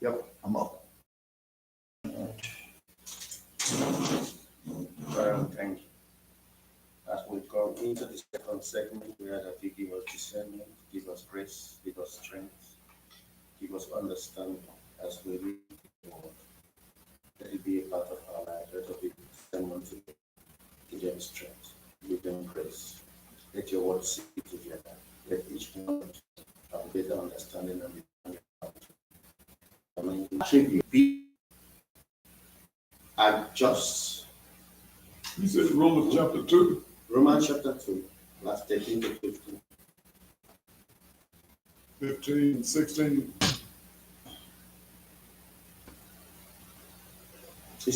Yep, I'm up. Thank you. As we come into the second segment, we ask that you give us discernment, give us grace, give us strength, give us understanding as we read the word. Let it be a part of our life. Let it be discernment today. Give them strength, give them grace. Let your word seep together. Let each one have a better understanding and attribute be adjust. You said Romans chapter 2. Romans chapter 2, verse 13 to 15. 15, 16. He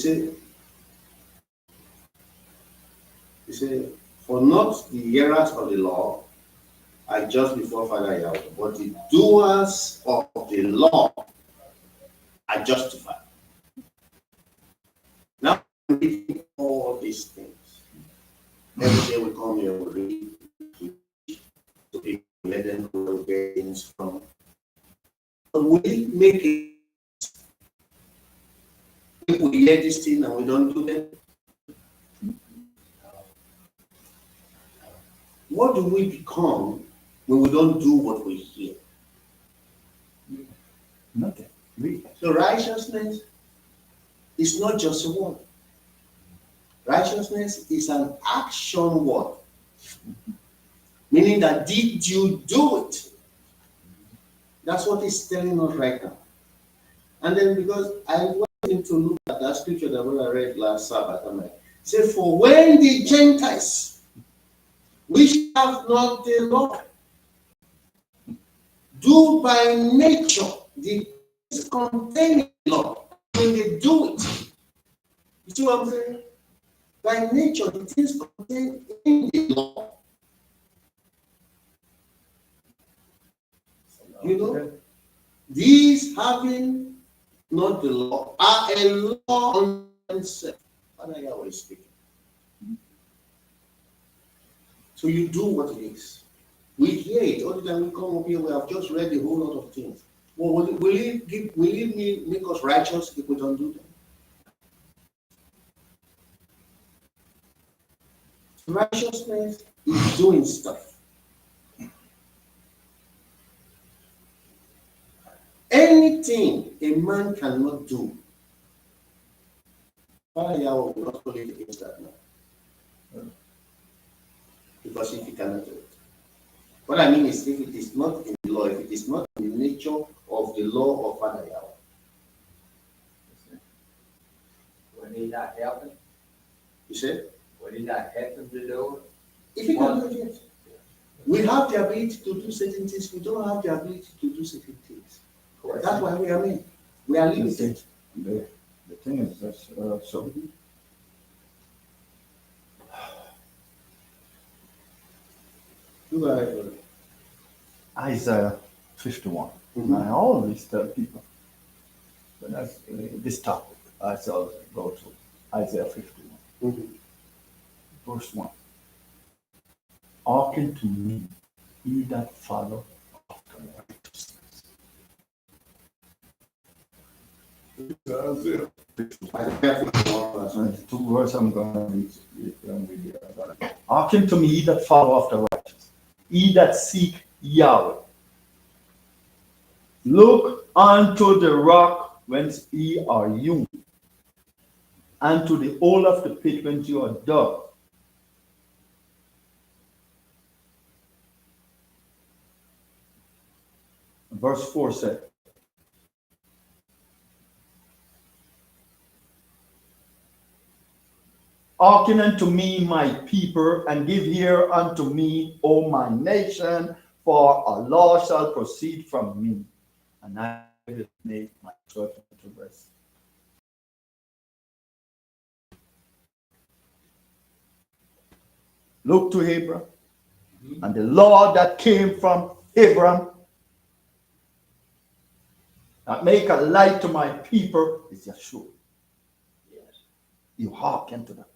said, for not the hearers of the law are just before Father Yahweh, but the doers of the law are justified. Now, reading all these things. Every day we come here, we read, we teach to people, let them know where we get things from. But we make it, if we hear this thing and we don't do them, what do we become when we don't do what we hear? Nothing. Read. So righteousness is not just a word. Righteousness is an action word. Meaning that did you do it? That's what he's telling us right now. And then because I wanted to look at that scripture that we read last Sabbath, and I said, for when the Gentiles, which have not the law, do by nature the things contained in the law, when they do it, you see what I'm saying? By nature, the things contained in the law. You know, these having not the law are a law on themselves. Father Yahweh is speaking. So you do what it is. We hear it all the time. We come up here. We have just read a whole lot of things. Well, will it make us righteous if we don't do them? Righteousness is doing stuff. Anything a man cannot do, Father Yahweh will not hold it against that man. Because if he cannot do it. What I mean is, if it is not in the law, if it is not in the nature of the law of Father Yahweh. When he not helping, You said? when he not helping to do If he can do it, yes. We have the ability to do certain things, we don't have the ability to do certain things. it. That's why we are men. We are limited. The thing is, that's, so You are right. Isaiah 51. Mhm. I always tell people, when I, this topic, I always go to Isaiah 51, Mhm. verse 1. Hearken to me, ye that follow after righteousness. Isaiah. And the two words I'm going to read. Hearken to me, ye that follow after righteousness, ye that seek Yahweh. Look unto the rock whence ye are hewn, and to the hole of the pit whence you are dug. Verse 4 said, hearken unto me, my people, and give ear unto me, O my nation, for a law shall proceed from me, and I will make my servant to rest. Look to Abraham, and the law that came from Abraham, that make a light to my people, is Yeshua. Yes. You hearken to that.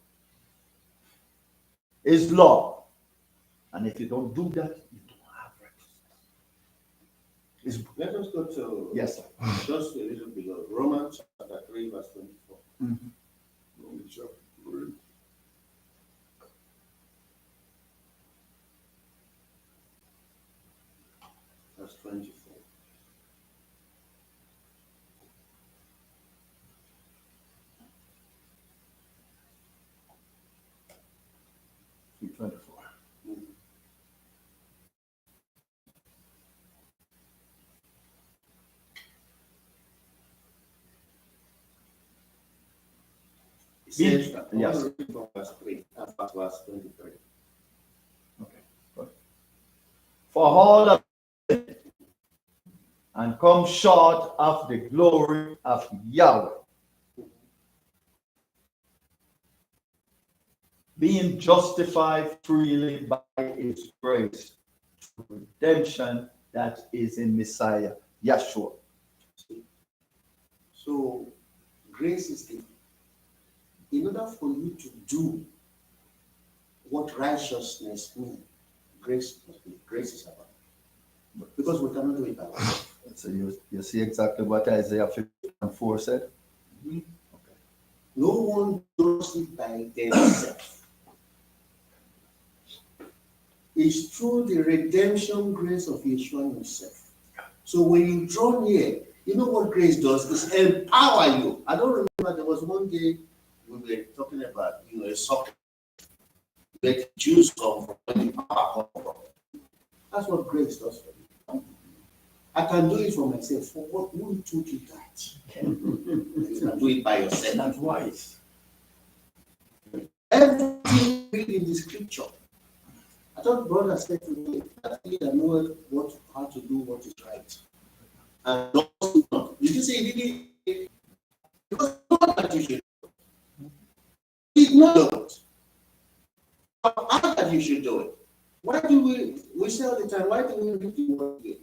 His law. And if you don't do that, you don't have righteousness. Let us go to Yes, sir. just a little below Romans chapter 3, verse 24. Romans chapter 3. Verse 24. Three 24. It says, Yes. I want to read from verse 3 and verse 23. Okay. Good. For all of and come short of the glory of Yahweh, being justified freely by his grace, through redemption that is in Messiah, Yeshua. So, grace is the, in order for you to do what righteousness means, grace is about. Because we cannot do it by ourselves. So you see exactly what Isaiah 54 said? No one does it by themselves. It's through the redemption grace of Yeshua himself. So when you draw near, you know what grace does? It's empower you. I don't remember, there was one day we were talking about, a socket. Let Jews come from, when the power come from. That's what grace does for you. I can do it for myself. For what? Who told you that? You can do it by yourself. That's wise. Everything read in the scripture. I thought brother said to me that he know how to do what is right. And not. Did you say he didn't? It was not that you should do it. He did not do it. How that you should do it? Why do we say all the time, why do we read the word here?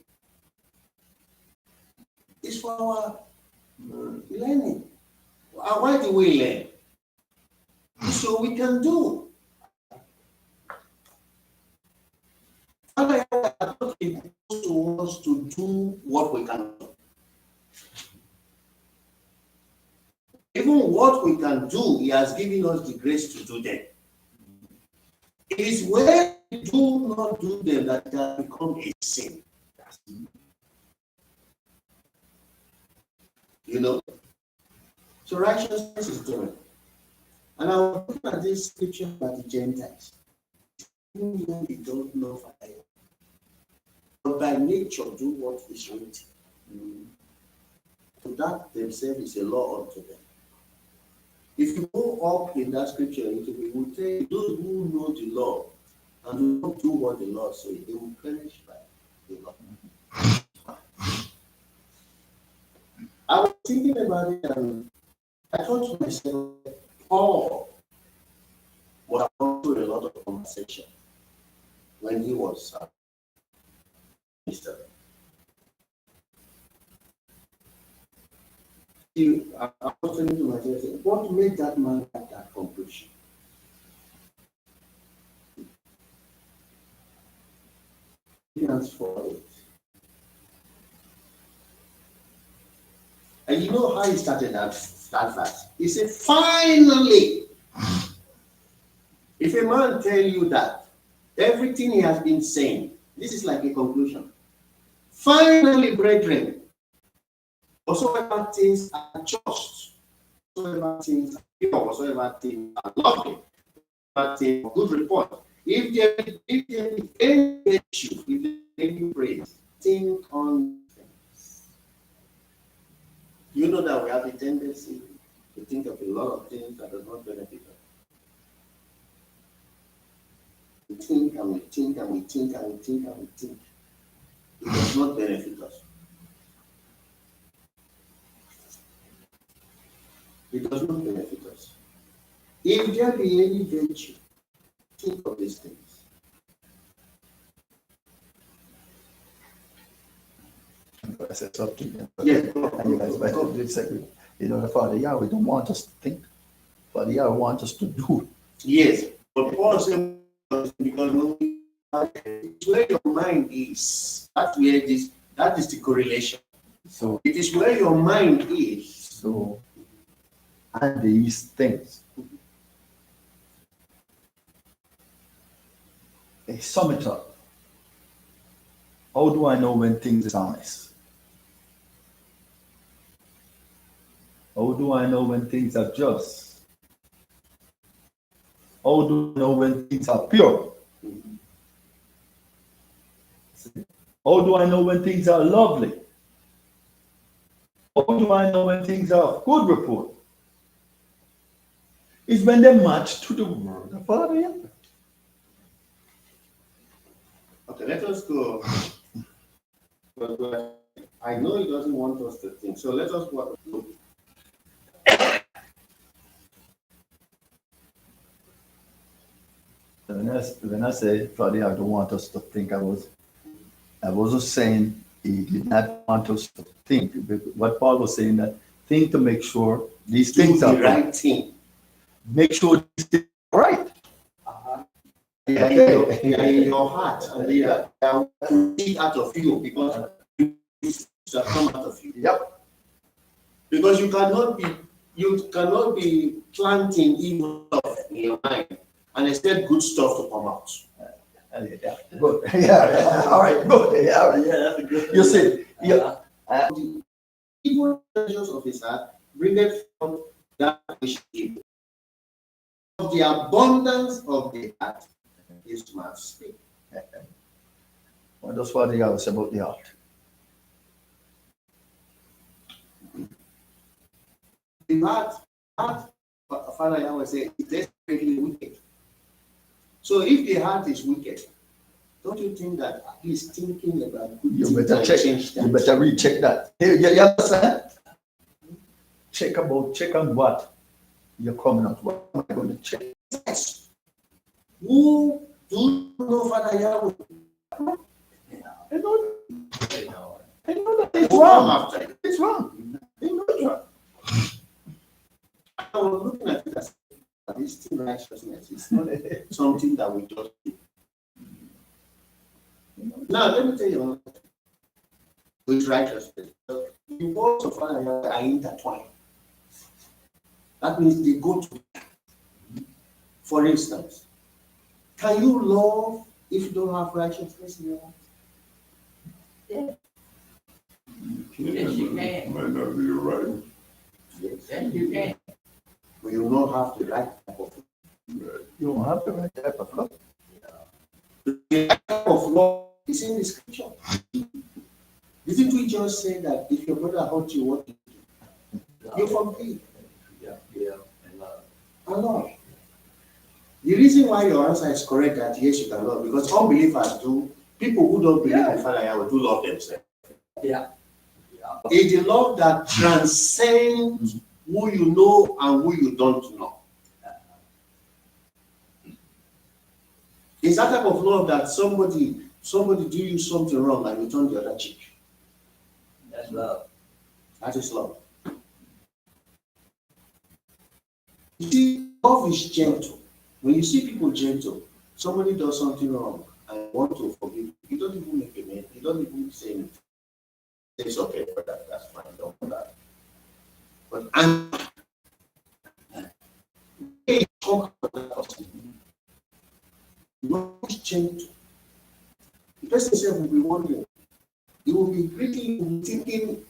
It's for our learning. Why do we learn? So we can do. Father, I don't impose to us to do what we can do. Even what we can do, He has given us the grace to do them. It is when we do not do them that it has become a sin. So righteousness is doing. And I was looking at this scripture about the Gentiles. Even when they don't know fire, but by nature do what is written. So that themselves is a law unto them. If you go up in that scripture, it will tell you those who know the law and do not do what the law says, they will perish by the law. I was thinking about it and I thought to myself, Paul was going through a lot of conversation when he was minister. I was thinking to myself, what made that man have that conclusion? Philippians 4:8. And you know how he started that verse? He said, finally, if a man tell you that everything he has been saying, this is like a conclusion. Finally, brethren, whatsoever things are just, whatsoever things are pure, whatsoever things are lovely, whatsoever things are good report, if there is any virtue, if there is any praise, think on things. You know that we have a tendency to think of a lot of things that does not benefit us. We think and we think and we think and we think and we think. It does not benefit us. It does not benefit us. If there be any virtue, think of these things. I said something. Yes. And you guys said, the Father Yahweh don't want us to think. Father Yahweh wants us to do. Yes, but Paul said because it's where your mind is. That's where this That is the correlation. So, It is where your mind is. so, and these things. They sum it up. How do I know when things is honest? How do I know when things are just? How do I know when things are pure? How do I know when things are lovely? How do I know when things are of good report? It's when they match to the word of Father. Yeah? Okay, let us go. But I know he doesn't want us to think. So let us go. When I say Father, I don't want us to think, I wasn't saying he did not want us to think. What Paul was saying that think to make sure these Do things the are right thing. Make sure these things are right. Uh-huh. They are in your heart, and they are coming out of you because it's come out of you. Yep. Because you cannot be planting evil stuff in your mind and expect good stuff to come out. Yeah. Good. Yeah. All right. Good. Yeah. Yeah. That's a good. You see. Yeah. The evil treasures of his heart bringeth forth that which is evil. Of the abundance of the heart, his mouth speak. Well, that's what the was about the heart. The heart, Father Yahweh say, is desperately wicked. So if the heart is wicked, don't you think that he's thinking about good You things better and check. change that? You better recheck that. You understand? Check on what you're coming out. What am I going to check? Yes. Who do you know Father Yahweh? I know. They know it. I know that it's Who come wrong. after you? It's wrong. I know it's wrong. I was looking at it as this thing righteousness is not something that we just do. Now let me tell you with righteousness. The words of Father Yahweh are intertwined. That means they go together. For instance, can you love if you don't have righteousness in your heart? Yes, you can. Might not be right. Yes, you can. We will not have the right type of You don't have the right type of love. the type of love is in the scripture. Didn't we just say that if your brother hurts you, what do you do? You forgive Yeah, and love. and love. The reason why your answer is correct that yes, you can love, because unbelievers do, people who don't believe in Father Yahweh do love themselves. Yeah. It's the love that transcends who you know and who you don't know. It's that type of love that somebody do you something wrong and you turn the other cheek. That's love. That is love. You see, love is gentle. When you see people gentle, somebody does something wrong and want to forgive, you don't even make a man, you don't even say anything. It's okay for that, that's fine, don't do that. But and hey, talk about that person. Love is gentle. The person himself will be wondering. He will be greeting, he will be thinking,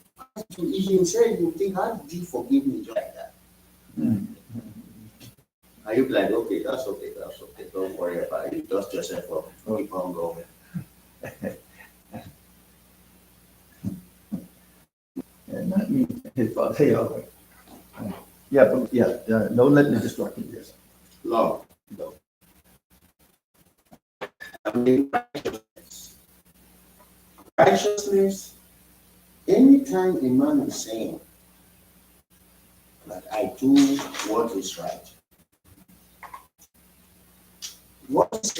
he himself will think, how did you forgive me just like that? Are you like, okay, that's okay, don't worry about it, dust yourself up, keep on going. And not me. His father. Hey, all right. Yeah, but yeah, don't let me distract you. Yes. Love. Love. I mean, righteousness, anytime a man is saying that I do what is right, what is